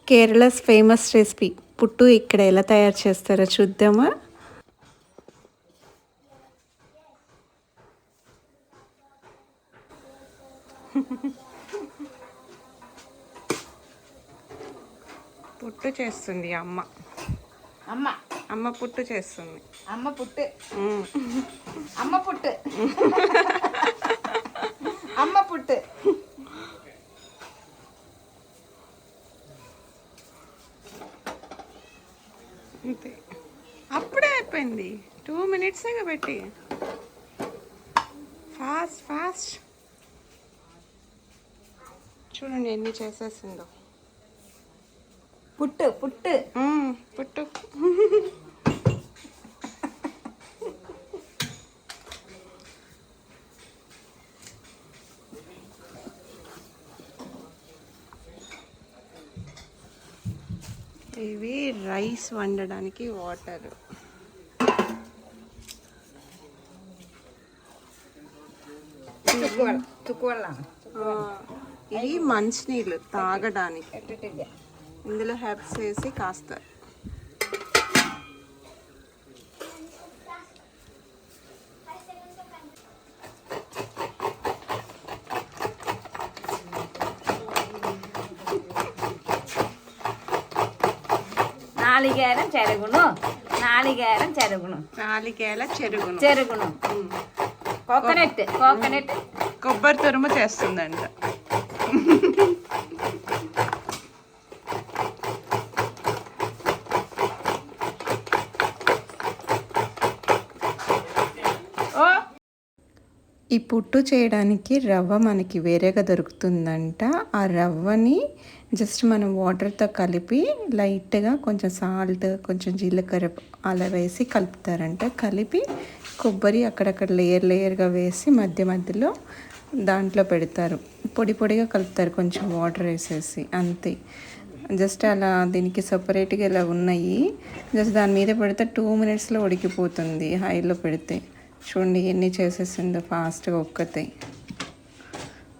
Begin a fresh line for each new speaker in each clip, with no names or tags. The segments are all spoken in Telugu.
కేరళస్ ఫేమస్ రెసిపీ పుట్టు ఇక్కడ ఎలా తయారు చేస్తారో చూద్దామా. పుట్టు చేస్తుంది అమ్మ.
అమ్మ
అమ్మ పుట్టు చేస్తుంది.
అమ్మ పుట్టు అమ్మ పుట్టు అమ్మ పుట్టు.
అంతే, అప్పుడే అయిపోయింది. 2 minutes పెట్టి ఫాస్ట్ ఫాస్ట్. చూడండి ఎన్ని చేసేసిందో.
పుట్టు పుట్టు
పుట్టు. ఇవి రైస్ వండడానికి వాటర్. ఇవి మంచినీళ్ళు తాగడానికి. ఇందులో హెర్బ్స్ వేసి కాస్తారు.
నాలిగేరం చెరుగును నాలిగేరం చెరుగును
నాలిగేల చెరుగును
చెరుగును కోకోనట్ కోకోనట్
కొబ్బరి తురుము చేస్తుందంట. ఈ పుట్టు చేయడానికి రవ్వ మనకి వేరేగా దొరుకుతుందంట. ఆ రవ్వని జస్ట్ మనం వాటర్తో కలిపి లైట్గా కొంచెం సాల్ట్, కొంచెం జీలకర్ర అలా వేసి కలుపుతారంట. కలిపి కొబ్బరి అక్కడక్కడ లేయర్ లేయర్గా వేసి మధ్య మధ్యలో దాంట్లో పెడతారు. పొడి పొడిగా కలుపుతారు కొంచెం వాటర్ వేసేసి, అంతే. జస్ట్ అలా దీనికి సపరేట్గా ఇలా ఉన్నాయి. జస్ట్ దాని మీద పెడితే 2 minutesలో ఉడికిపోతుంది హైలో పెడితే. చూడండి ఎన్ని చేసేసిందో ఫాస్ట్గా ఒక్కతే.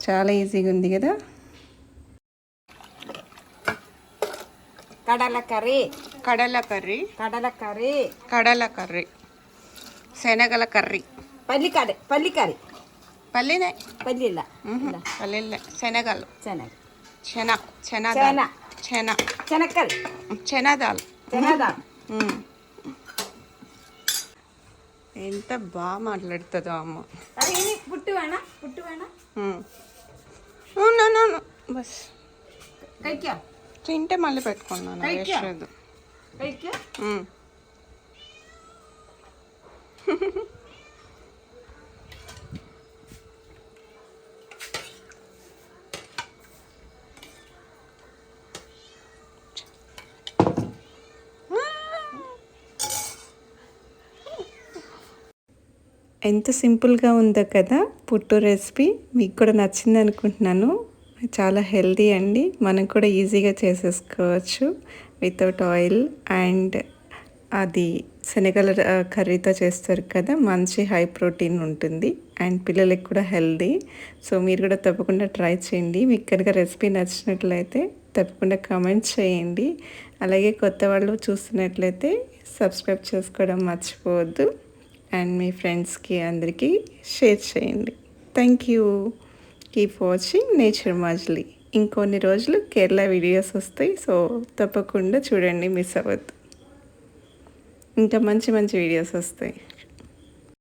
చాలా ఈజీగా ఉంది కదా.
కడల కర్రీ
కడల కర్రీ
కడల కర్రీ
కడల కర్రీ శనగల కర్రీ
పల్లి కర్రీ పల్లి కర్రీ
పల్లినే
పల్లిల
పల్లిలే శనగలు
శనగ
చెన చెన
చెన
చెన
శనక్కలు
చెనదాల్
శనగదాల్.
ఎంత బాగా మాట్లాడుతుందో అమ్మ.
పుట్టు వేణా పుట్టు వేణా
బస్
కైక్యా
తింటే మళ్ళీ పెట్టుకున్నాను. వేస్ట్.
కైక్యా
ఎంత సింపుల్గా ఉందో కదా పుట్టు రెసిపీ. మీకు కూడా నచ్చింది అనుకుంటున్నాను. చాలా హెల్తీ అండి. మనం కూడా ఈజీగా చేసేసుకోవచ్చు వితౌట్ ఆయిల్. అండ్ అది శనగల కర్రీతో చేస్తారు కదా, మంచి హై ప్రోటీన్ ఉంటుంది అండ్ పిల్లలకి కూడా హెల్తీ. సో మీరు కూడా తప్పకుండా ట్రై చేయండి. మీకు కనుక రెసిపీ నచ్చినట్లయితే తప్పకుండా కామెంట్ చేయండి. అలాగే కొత్త వాళ్ళు చూస్తున్నట్లయితే సబ్స్క్రైబ్ చేసుకోవడం మర్చిపోవద్దు. అండ్ మీ ఫ్రెండ్స్కి అందరికీ షేర్ చేయండి. Thank you. Keep watching nature Majili. ఇంకొన్ని రోజులు కేరళ వీడియోస్ వస్తాయి. సో తప్పకుండా చూడండి, మిస్ అవ్వద్దు. ఇంకా మంచి మంచి వీడియోస్ వస్తాయి.